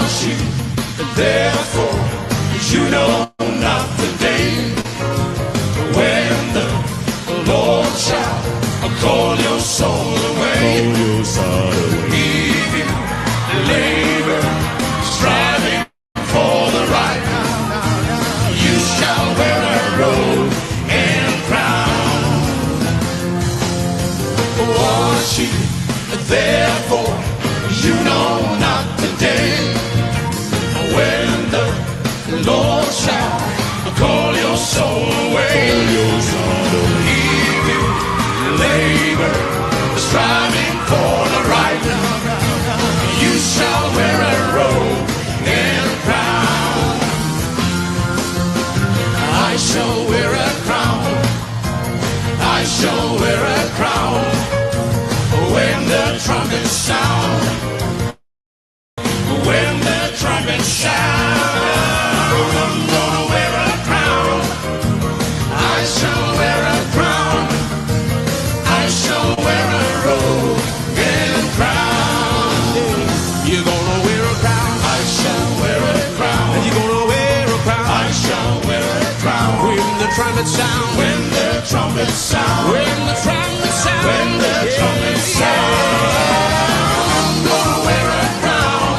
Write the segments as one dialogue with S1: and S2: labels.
S1: sheep, therefore you know not the day when the Lord shall call your soul away. Leave you labor, striving for the right. You shall wear a robe and crown. Oh, sheep, therefore you know not the day when the Lord shall call your soul away. Leave you labor, striving for the right. You shall wear a robe and a crown. I shall wear a crown. I shall wear a crown when the trumpets sound. When the trumpets sound, I'm gonna wear a crown. I shall wear a crown. I shall wear a robe and a crown. You're gonna wear a crown. I shall wear a crown. You're gonna wear a crown. I shall wear a crown. When the trumpets sound. When the trumpets sound. When the trumpets sound. When the trumpets sound. I'm gonna wear a crown.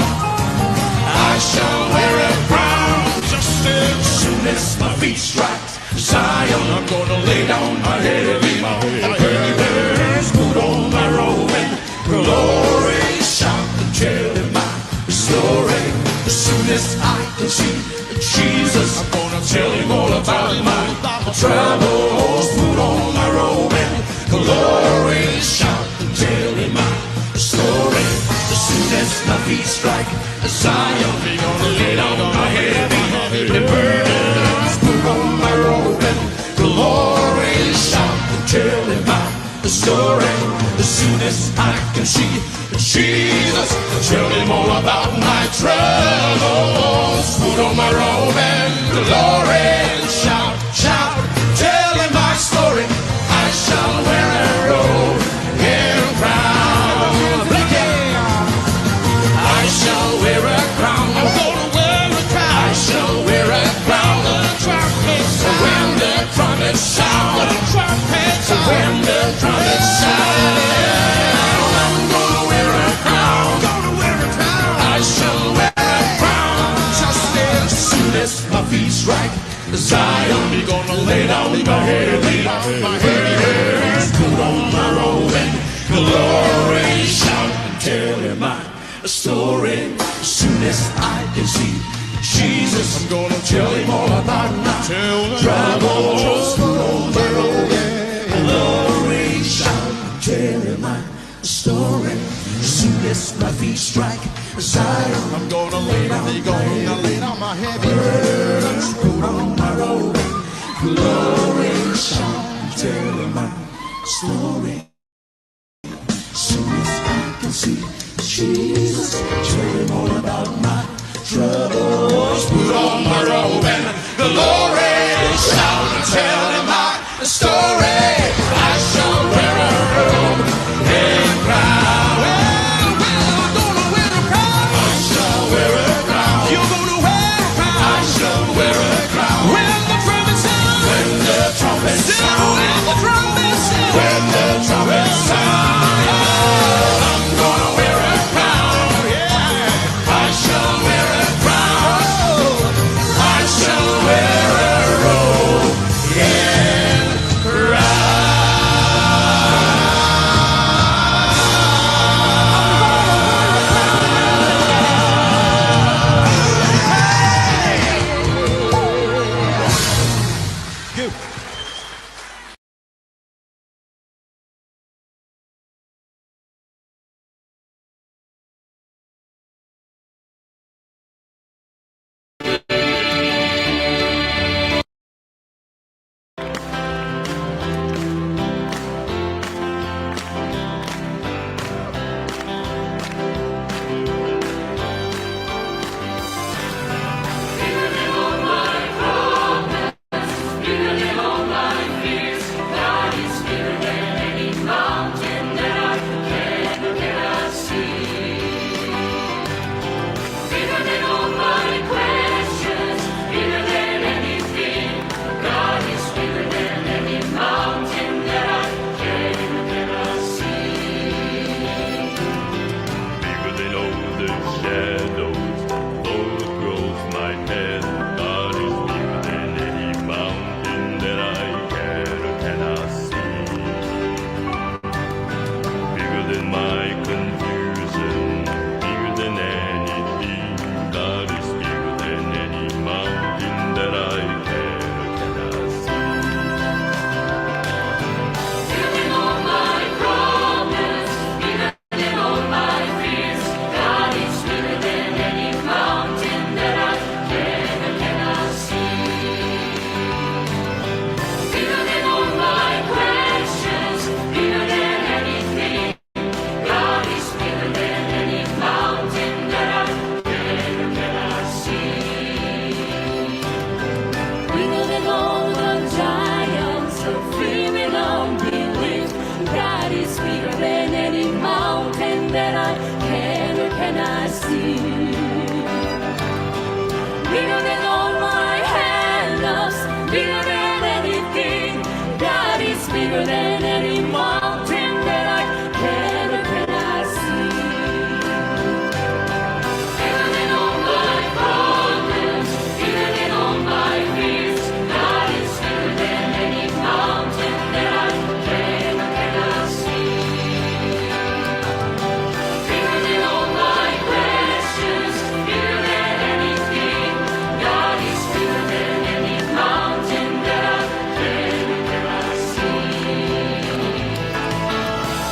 S1: I shall wear a crown. Just as soon as my feet strike Zion, I'm gonna lay down my heavy burdens, put on my robe and glory, shout and tell him my story. As soon as I can see Jesus, I'm gonna tell him all about my troubles, put on my robe and glory, shout and tell him my story. As soon as my feet strike Zion, I'm gonna lay down my heavy burdens, put on my robe and glory, shout and tell him my story. As soon as I can see Jesus, tell him all about my troubles, put on my robe and glory, shout, shout, tell him my story. I shall wear a robe and a crown. I shall wear a crown. I'm gonna wear a crown. I shall wear a crown. When the trumpets sound. When the trumpets sound. I'm gonna wear a crown. I shall wear a crown. Just as soon as my feet strike Zion, be gonna lay down my heavy burdens, put on my robe and glory, shout and tell him my story. As soon as I can see Jesus, I'm gonna tell him all about my troubles, put on my robe and glory, shout and tell him my story. As soon as my feet strike Zion, I'm gonna lay down my heavy burdens, put on my robe and glory, shout and tell him my story. As soon as I can see Jesus, tell him all about my troubles, put on my robe and glory, shout and tell him my story. I shall wear a robe and a crown. I'm gonna wear a crown. I shall wear a crown. You're gonna wear a crown. I shall wear a crown. When the trumpet sound. When the trumpet sound. When the trumpet sound. When the trumpet sound. I'm gonna wear a crown. Yeah. I shall wear a crown.
S2: shadows, though it grows my head. God is bigger than any mountain that I can or cannot see. Bigger than my confusion, bigger than anything. God is bigger than any mountain that I can or cannot see.
S3: Bigger than all my problems, bigger than all my fears. God is bigger than any mountain that I can or cannot see. Bigger than all my questions, bigger than anything. God is bigger than any mountain that I can or cannot see. Bigger than all the giants of fear and unbelief. God is bigger than any mountain that I can or cannot see. Bigger than all my hangups, bigger than anything. God is bigger than any mountain that I can or cannot see. Bigger than all my problems, bigger than all my fears. God is bigger than any mountain that I can or cannot see. Bigger than all my questions, bigger than anything. God is bigger than any mountain that I can or cannot see.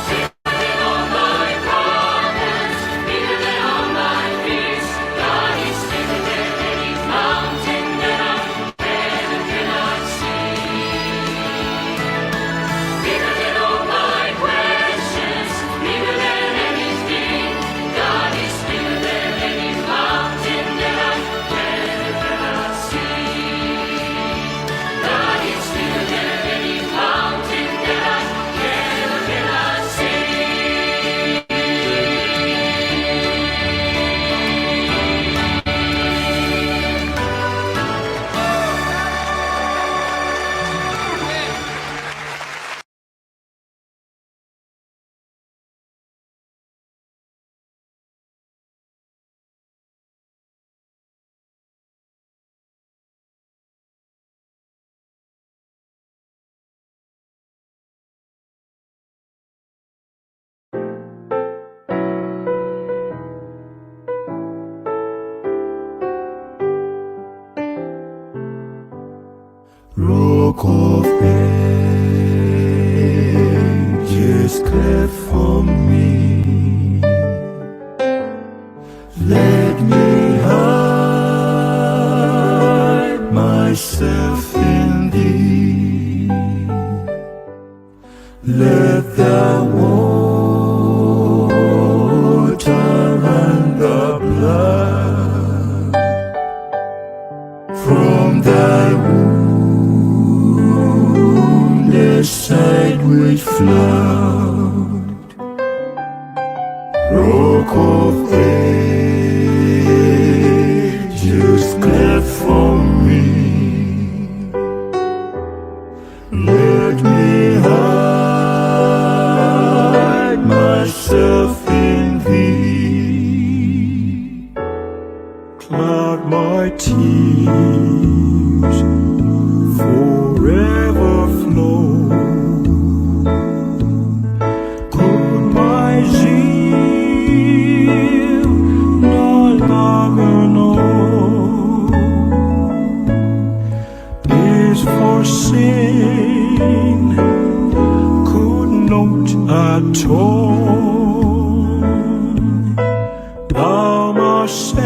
S3: Bigger than all my problems, bigger than all my fears. God is bigger than any mountain that I can or cannot see. Bigger than all my questions, bigger than anything. God is bigger than any mountain that I can or cannot see. God is bigger than any mountain that I can or cannot see.
S4: Rock of ages, cleft for me. Let me hide myself in thee. Let the water and the blood from thy wounded side which flood. Rock of ages, cleft for me. Let me hide myself in thee. Cloud my tears, forever flow. Could my zeal no longer know is for sin could not atone. Thou must save,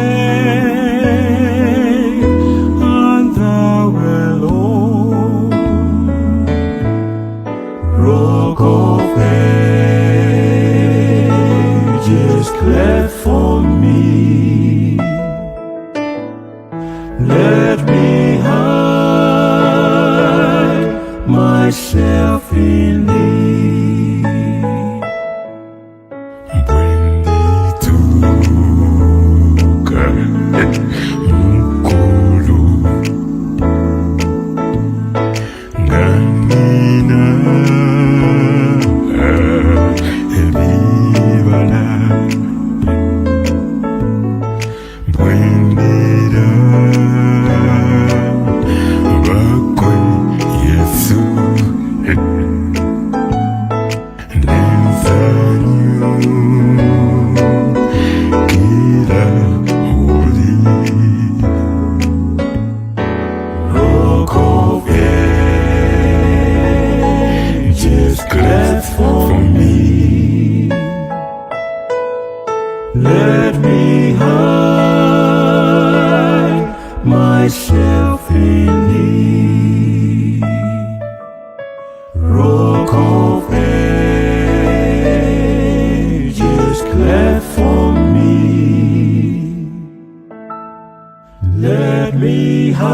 S4: and thou alone. Rock of ages, cleft for me. Let me hide myself in thee. Bring thee to God. Let me hide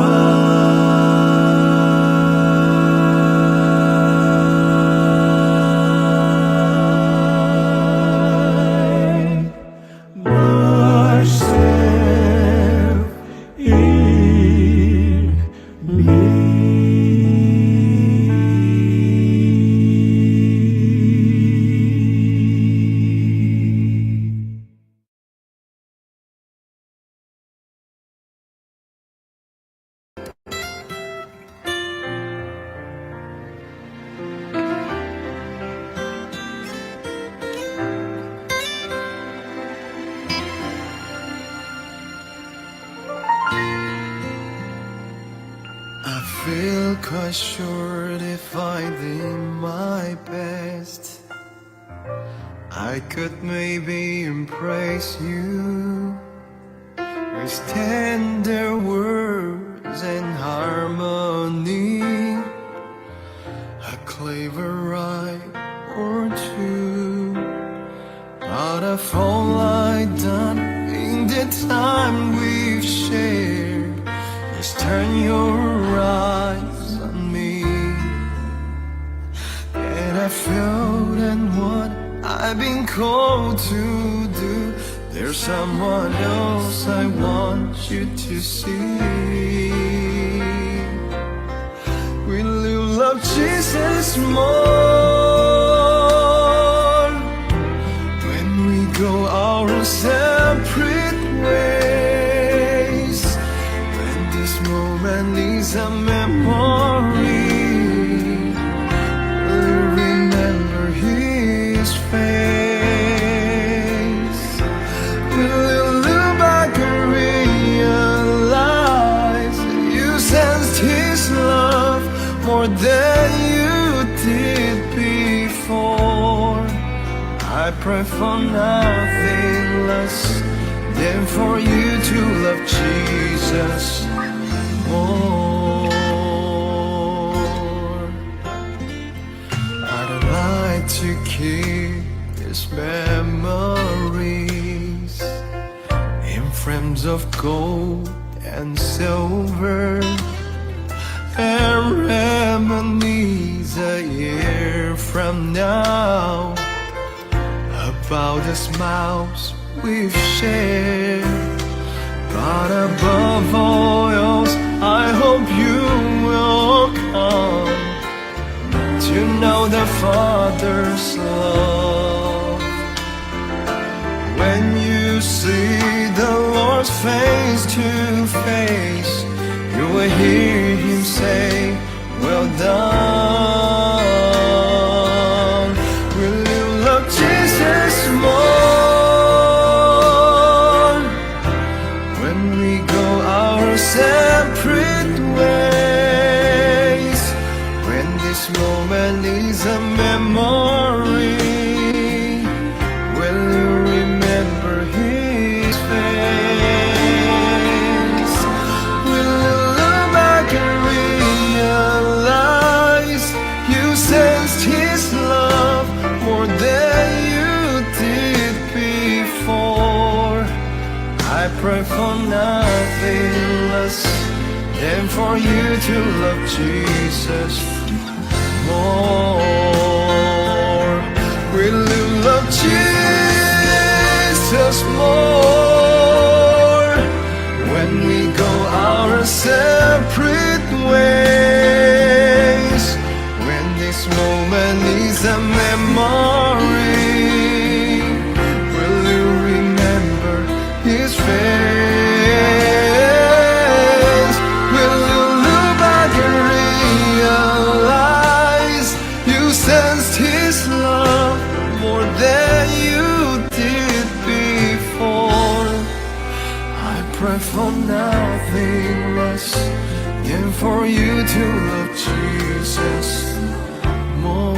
S4: myself in me.
S5: I feel quite sure if I did my best, I could maybe impress you with tender words and harmony, a clever rhyme or two. But of all I've done in the time we've shared, just turn your eyes on me. And I feel that what I've been called to do, there's someone else I want you to see. Will you love Jesus more when we go our separate ways? When this moment is a memory, will you remember His face? Will you look back and realize that you sensed His love more than you did before? I pray for nothing less than for you to love Jesus more. I'd like to keep His memories in frames of gold and silver, and reminisce a year from now about the smiles we've shared. But above all else, I hope you will come to know the Father's love. When you see the Lord's face to face, you will hear Him say, well done. Will you love Jesus more when we go our separate ways? When this moment is a memory, will you remember His face? Will you look back and realize you sensed His love more than you did before? I pray for nothing less than for you to love Jesus more. Will you love Jesus more when we go our separate ways? When this moment is a memory, will you remember His face? Will you look back and realize you sensed His love more than you did before? I pray for nothing less than for you to love Jesus more.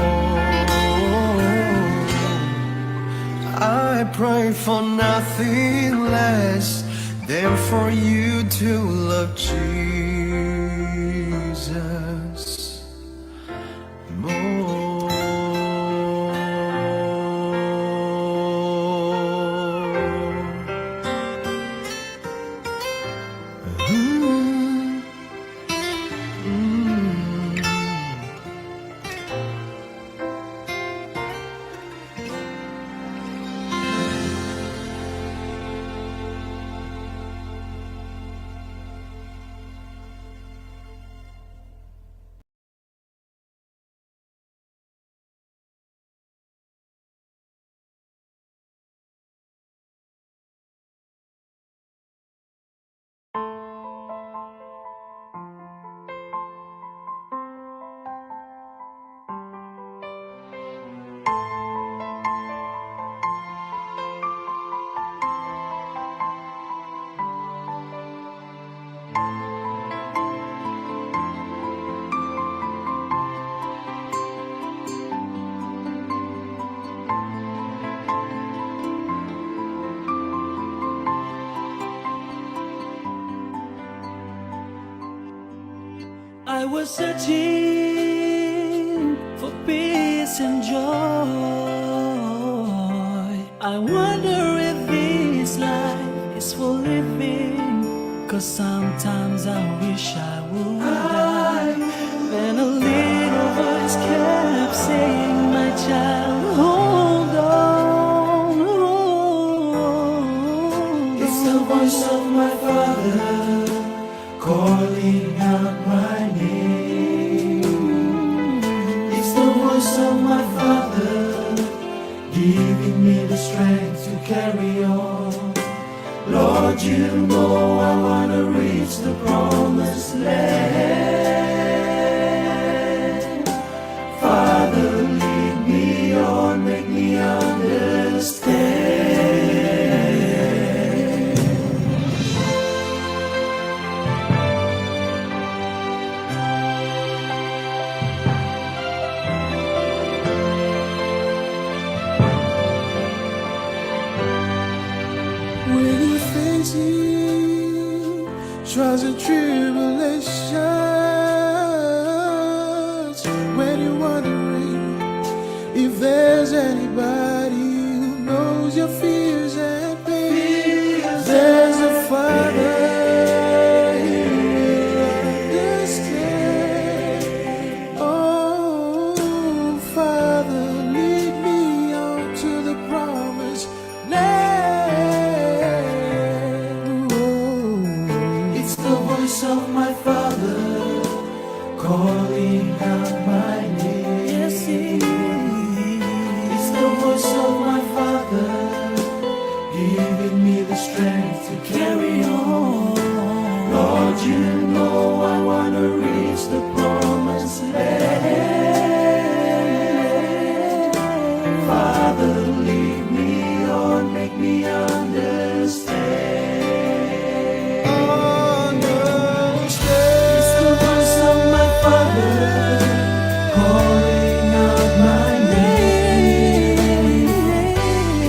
S5: I pray for nothing less than for you to love Jesus more. Ooh.
S4: I was searching for peace and joy. I wonder if this life is for living, 'cause sometimes I wish I would die. And a little voice kept saying, my child, hold on. It's the voice of my father calling out my name. It's the voice of my father giving me the strength to carry on. Lord, you know I wanna reach the promised land. Father, lead me on, make me understand.
S5: When you're facing trials and tribulations, when you're wondering if there's anybody who knows your fears and pains, there's a Father who understands. Oh, Father, lead me on to the promised land. It's the voice of my Father calling out my name. Yes, it is. It's the voice of my Father giving me the strength to carry on. Lord, you know I wanna reach the promised land. Father, lead me on, make me understand. It's the voice of my Father calling out my name.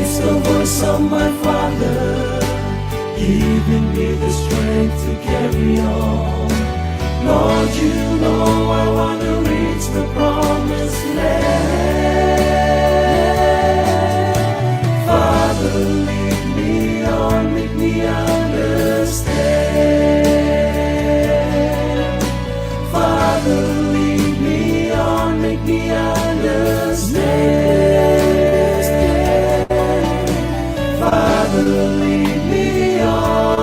S5: It's the voice of my Father giving me the strength to carry on. Lord, you know I wanna reach the promised land. Father, lead me on, make me understand. Father, lead me on, make me understand. Father, lead me on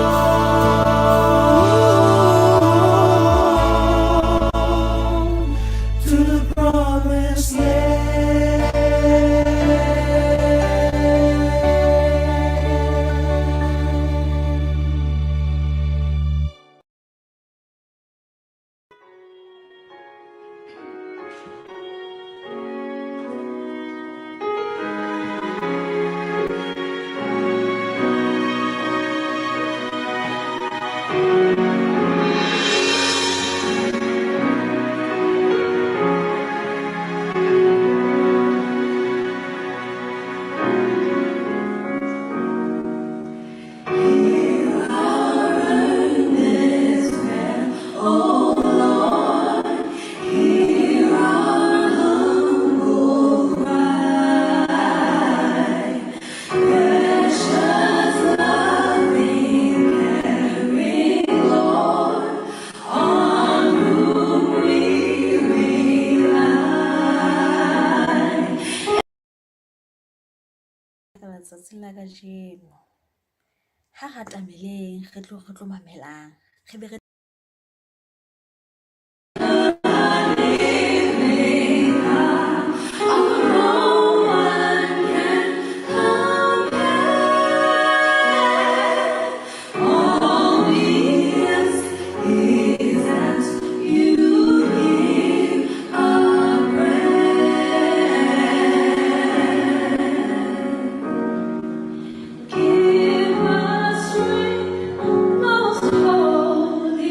S5: to the promised land.
S6: Letsatsing la kajeno ha re atameleng re tlo mamelang re be re
S3: Give us strength, most holy.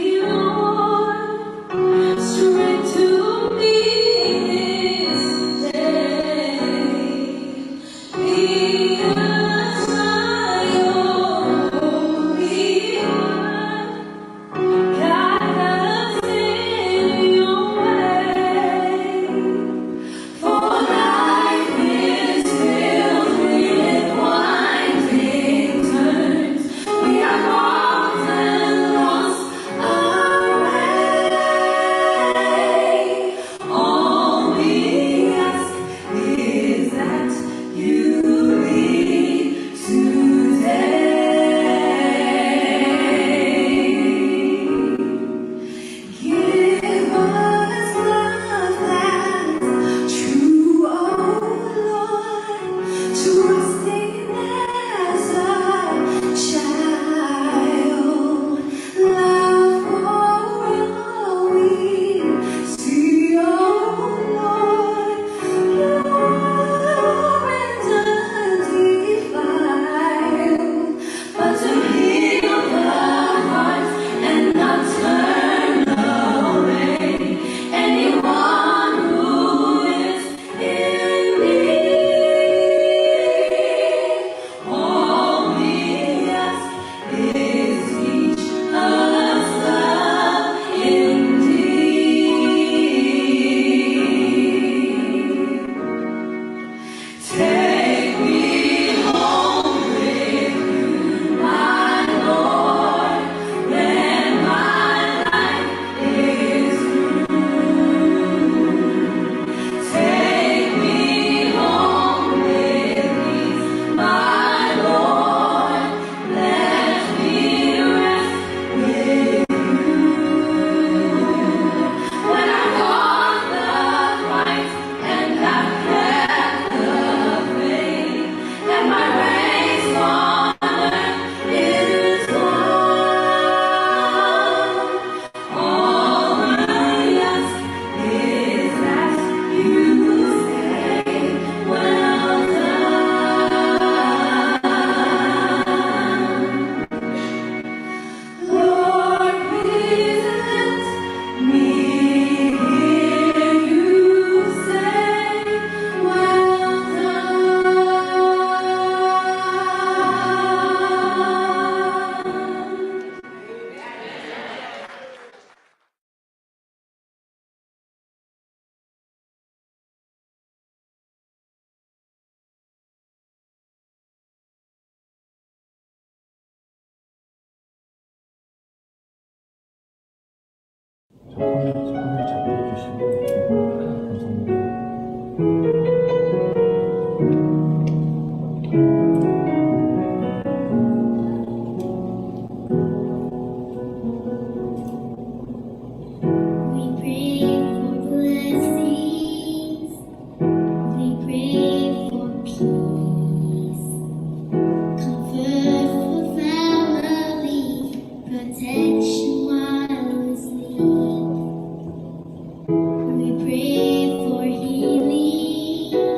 S5: 손을 잡혀주시면 감사합니다.
S3: We pray for blessings. We pray for peace. Comfort for family. Protection while we sleep. We pray for healing.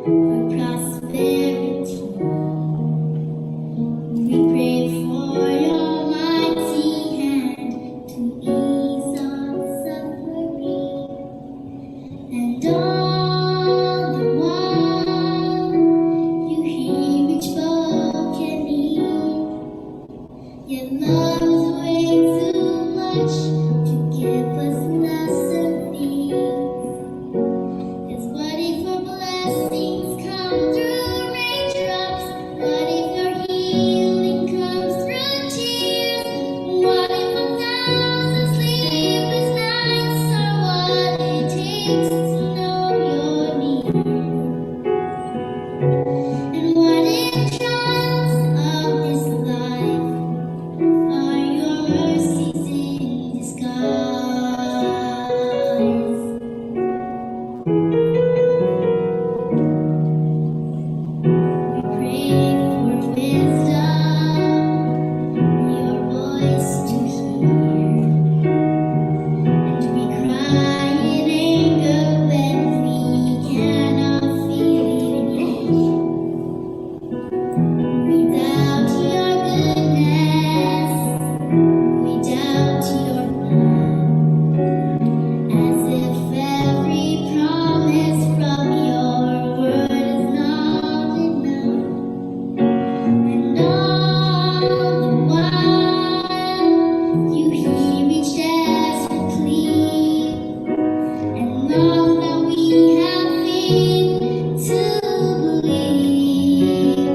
S3: For prosperity. We pray for your mighty hand to ease our suffering, and all the while you hear each broken need. Your love is way too much to give us lesser things. Cause what if your blessings come through raindrops? What if your healing comes through tears? What if 1,000 sleepless nights are what it takes to know you're near? And what if trials of this life are your mercies in disguise? We pray for wisdom, your voice to hear, and we cry in anger when we cannot feel it. We doubt your goodness, we doubt your plan, as if every promise from your word is not enough. And all the while you hear each desperate plea, and long that we have faith to believe.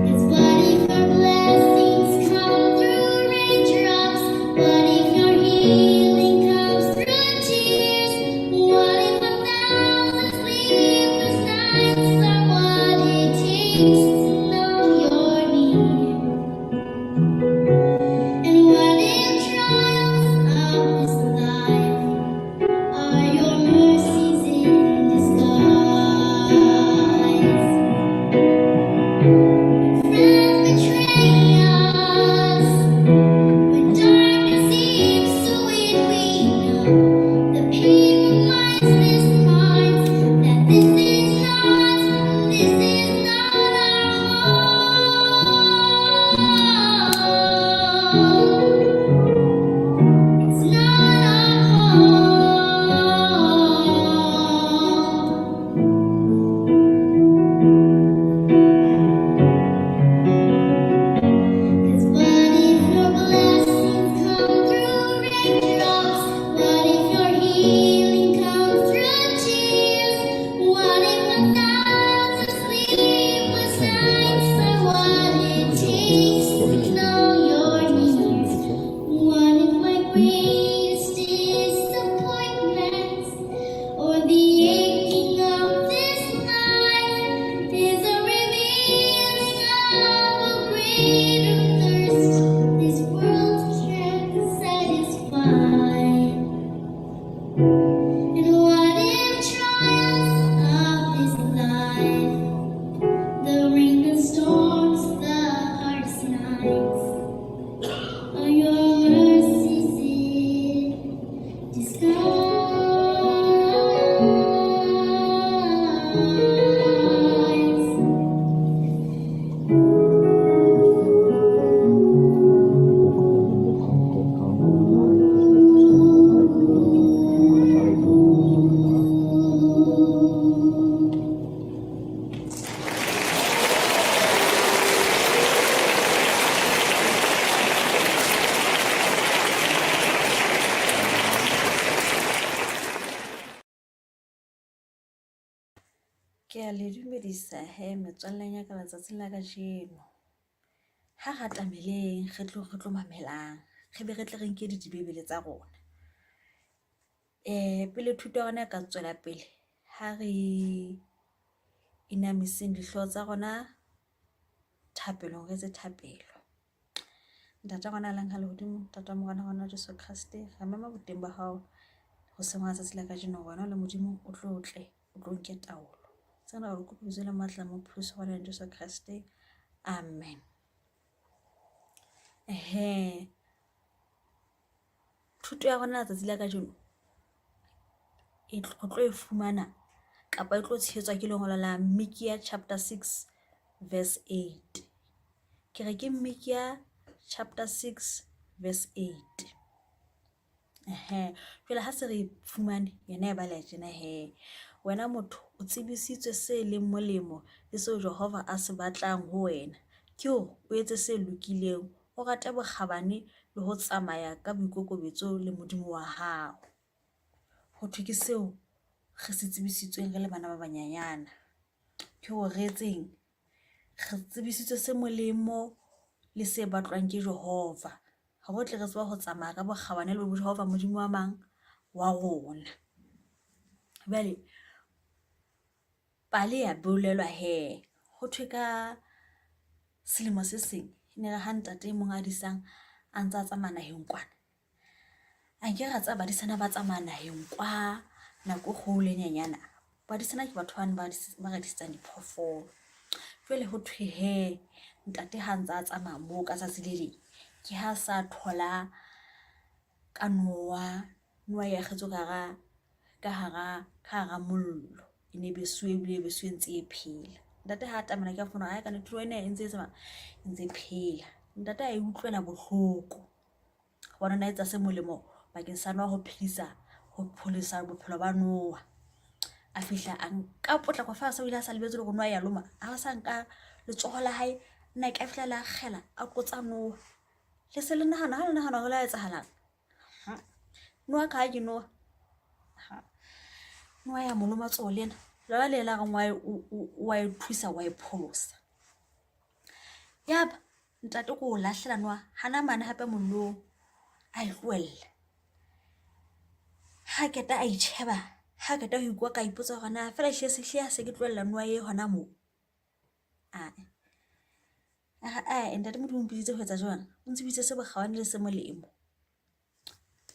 S3: Cause what if your blessings come through raindrops? What if your healing comes through tears? What if 1,000 sleepless nights are what it takes to know you're near? And what if trials of this life are your mercies in disguise? Friends betray us when darkness seems to win. We know the pain reminds this heart that this is not our home. It's not our home. Cause what if your blessings come through raindrops? What if your healing comes through tears? What if 1,000 sleepless nights are what it takes to know you're near? What if my greatest disappointment or the aching of this life is a revealing of a greater thirst this world can't satisfy? And what if trials of this life, the rain, the storms, the hardest nights, are your mercies in disguise?
S6: Ke a le dumedisa he metswalleng ya ka letsatsing la kajeno. Ha ra tlameleng re tlo mamelang, re be re tle re nke ditebebele tsa rona. pele thuto ya rona e ka tswela pele ha re inamiseng dihlooho tsa rona thapelong, re etse thapelo. Ntate rona a leng ha lehodimo, tata morena rona Jesu Kriste, re mema boteng ba hao ho seng wa tsatsi la kajeno rona le modimo o tlo tle o tlo nke taolo. Tsena re kopa bitso le matla mo pholoso rona Jesu Kriste, amen. Thuto ya rona tsatsi la kajeno e tlo e fumana kapa e tlo tshehetswa ke lengolo la Micah chapter 6 verse 8. Ke re ke Micah chapter 6 verse 8. Jwale ha se re fumane yena e bala tjena wena motho o tsebisitswe se leng molemo le seo Jehova a se batlang ho wena, ke o etse se lokileng, o rate bokgabane le ho tsamaya ka boikokobetso le modimo wa hao. Ho thwe ke seo re se tsebisitsweng re le bana ba banyanyana, ke ho re etseng re tsebisitswe se molemo le se batlwang ke Jehova, ha bo tle re tseba ho tsamaya ka bokgabane le Jehova modimo wa mang wa rona. Bale pale ya bolelwa ho thwe ka selemo se seng ne re ha ntate mong a disang a ntsa tsamaya naheng kwana, a ke ra tsa badisana ba tsamaya naheng kwa nako kgolenyana. Badisana ke batho ba redisetsang diphoofolo. Jwale ho thwe ntate ha ntsa tsamaya mo ka tsatsi le leng, ke ha sa thola ka noa ya kgetso ka hara mollo, e ne besuwe bile besuwe ntse e phela. Ntate ha atamela ke fona ha ka ne thuwa ena e ntse phela. Ntate a e utlwela bohloko bona na etsa se molemo bakeng sa noa ho pholisa bophelo ba noa. A fihla a nka potla kwa fa sa ile a sa lebetse le go noa ya loma, a sa nka letsoho la hae nna ka fihla la kgela a qotsa noa. Le se le nahana ho la etsahalang. Noa ka ke noa ya moloma tsolena la le la reng wa e thusa wa e pholosa. Yaba ntate ko lahlela noa hana mane hape mollo a e tlohella. Ha keta a itjheba, ha keta ho ikwa ka ipotsa hore na fela se ke tlohella noa e hona mo. Ntate mo di mpitse ho etsa jwang, o ntsibitse se bokgabane le se molemo.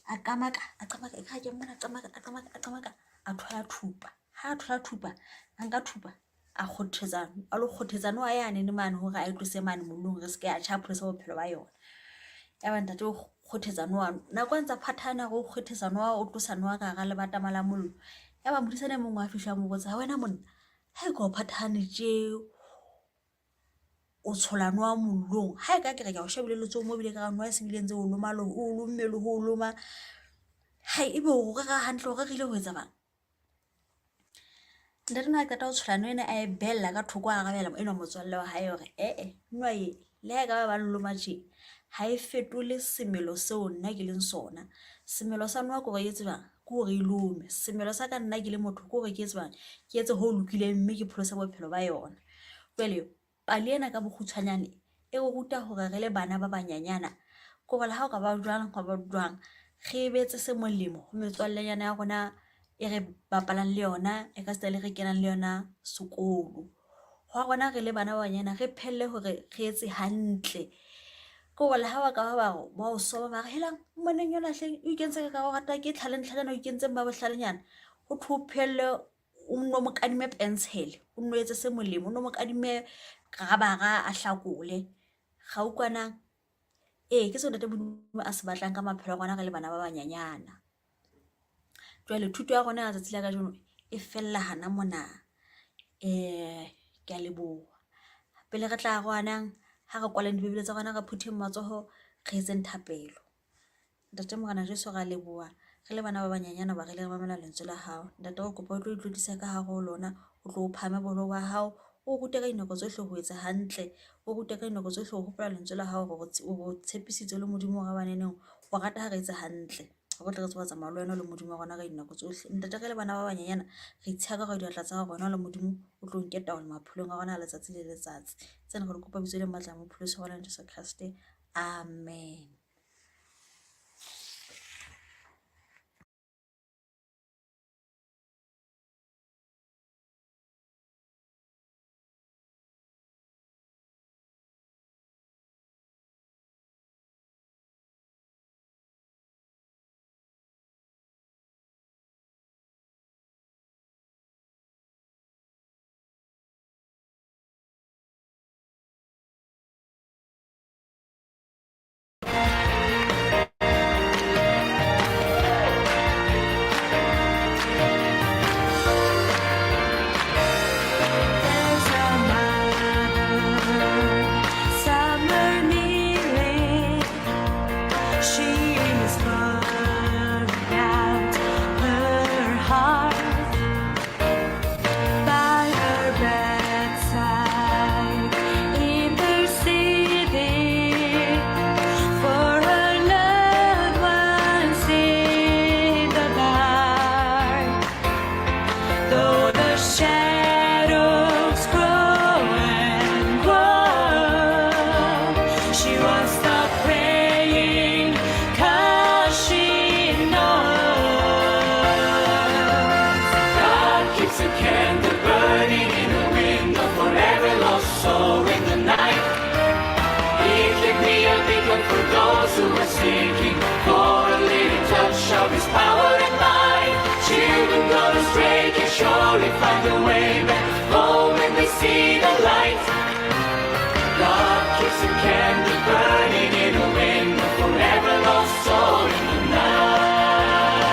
S6: A qamaka ka ke mona qamaka a thola thupa. Ha a thola thupa a nka thupa a lo kgothetsa noa yane ne mane hore a itlose mane mollong re se ke a tjhapholosa bophelo ba yona. Ya ba ntate o kgothetsa noa nako ntsa phathana go kgothetsa noa o tlosa noa ka ga le batama la mollo. Ya ba modisane mongwe a fihla mo botsa wena monna ha e go phathane tje o tshola noa mollong, ha e ka ke re ke o shebile letso mo bile ka noa se bile ntse o loma lo o lommelo ho loma. Hai ebe o ga hantle o regile ho etsa bang. Ntate na qeta ho tshola noa ena a e bella ka thoko a gabela eno motswalle wa hae hore noa e le ha ka ba loma tje ha e fetole semelo seo nna ke leng sona. Semelo sa noa go re etse bang go re ilome, semelo sa ka nna ke le motho go re ke etse bang ke etse ho lokile mme ke pholosa bophelo ba yona. Jwale pale ena ka bokgutshwanyane e go ruta hore re le bana ba banyanyana go re le ha o ka ba jwang re betse se molemo ho metswallenyana ya rona e re bapalang le yona, e ka se le re kenang le yona sekolo. Ho rona re le bana ba banyana re phelle hore re etse hantle. Ko le ha wa ka ba o soba ba re helang moneng yona hle o ikentse ka go rata ke tlhalana o ikentseng ba bohlalenyana ho thuphelle o no mo kadime pencil o no etse se molemo o no mo kadime rabara a hlakole ga ukwana. Ke sone ntate modimo a se batlang ka maphelo a rona re le bana ba banyanyana. Jwale thuto ya rona ya tsatsi la kajeno e fella hana mona. Ke a leboha pele re tla rwanang ha re kwala dibebele tsa rona re phuthe matsoho re etseng thapelo. Ntate morena Jesu ra leboha re le bana ba banyanyana ba re le mamela lentswe la hao. Ntate o kopa o tlo itlodisa ka hare ho lona, o tlo o phame bolo wa hao, o rute ka dinako tsohle ho etsa hantle, o rute ka dinako tsohle ho hopola lentswe la hao o tshepisitse le modimo wa baneneng o rata ha re etsa hantle. Go tla re tswa tsamaya le wena le modimo wa rona ka dinako tsohle. Ntate re le bana ba banyanyana re itshaka go diatla tsa rona le modimo o tlo nke taolo maphelong a rona letsatsi le letsatsi. Tsena go kopa bitso le matla mo pholoso wa Jesu Kriste, amen.
S4: She's burning out her heart by her bedside, interceding for her loved ones in the dark. Though the shadows grow and grow, she won't stop praying, 'cause she knows
S5: God keeps a candle burning in a window forever lost soul in the night. He can be a beacon for those who are seeking for a little touch of His power and might. Children gone astray can surely find a way back home when they see the light. God keeps a candle burning in a window forever lost soul in the night.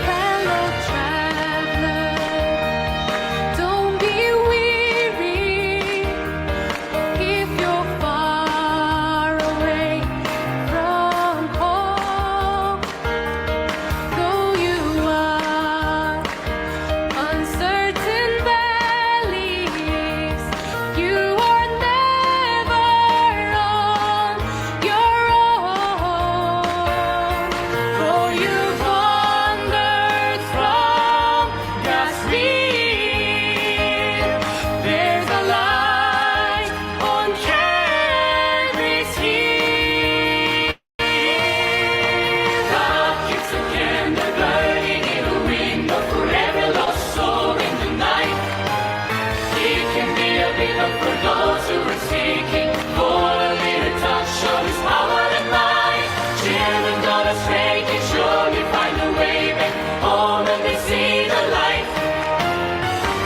S4: fellow traveler. Don't be weary if you're far away from home. Though you are uncertain valleys, you are never on your own. For you've wandered from God's reach. There's a light on Calvary's hill.
S5: God keeps a candle burning in a window forever lost soul in the night. He can be a beacon for those who are seeking for a little touch of His power and might. Children gone astray can surely find a way back home when they see the light.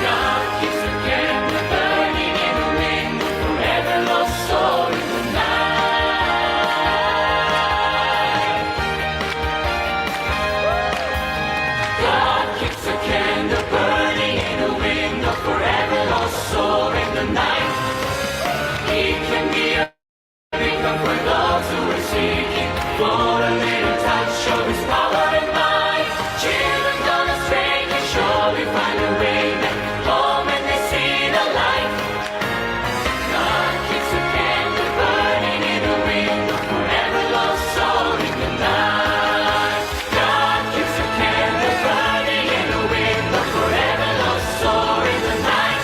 S5: God keeps a candle burning in a window forever lost soul in the night. God keeps a candle burning in a window forever lost soul in the night. He can be a beacon for those who are seeking for a little touch of His power and might. Children gone astray can surely find a way back home when they see the light. God keeps a candle burning in a window forever lost soul in the night. God keeps a candle burning in a window forever lost soul in the night.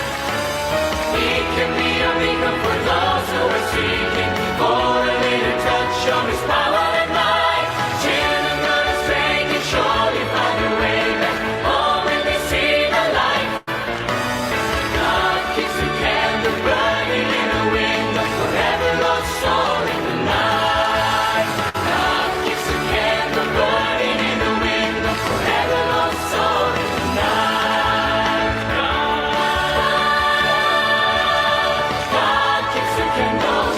S5: He can be a beacon for those who are seeking for a little touch of His power and might. Children gone astray can surely find a way back home when they see the light. God keeps a candle burning in a window forever lost soul in the night. God keeps a candle burning in a window forever lost soul in the night. God keeps a candle.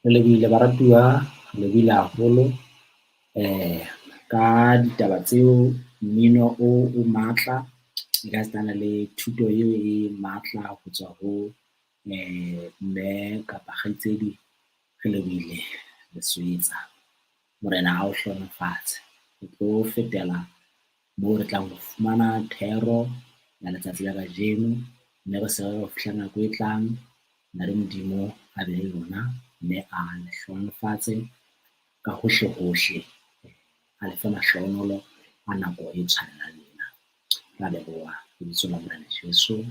S7: Re lebile baratuwa, re lebile haholo ka ditaba tseo, mmino o matla e ka tshwana le thuto eo e matla ho tswa ho mme kapa kgaitsedi. Re lebile le swetsa, morena a o hlohonolofatse. Re tlo fetela moo re tlang ho fumana thero ya letsatsi la kajeno, mme re se re ho fihla nako e tlang. Na le Modimo a be le lona, mme a le hlohonolofatse ka hohle hohle, a le fe mahlohonolo a nako e tshwanelang lena. Ra leboha lebitso la Morena Jesu.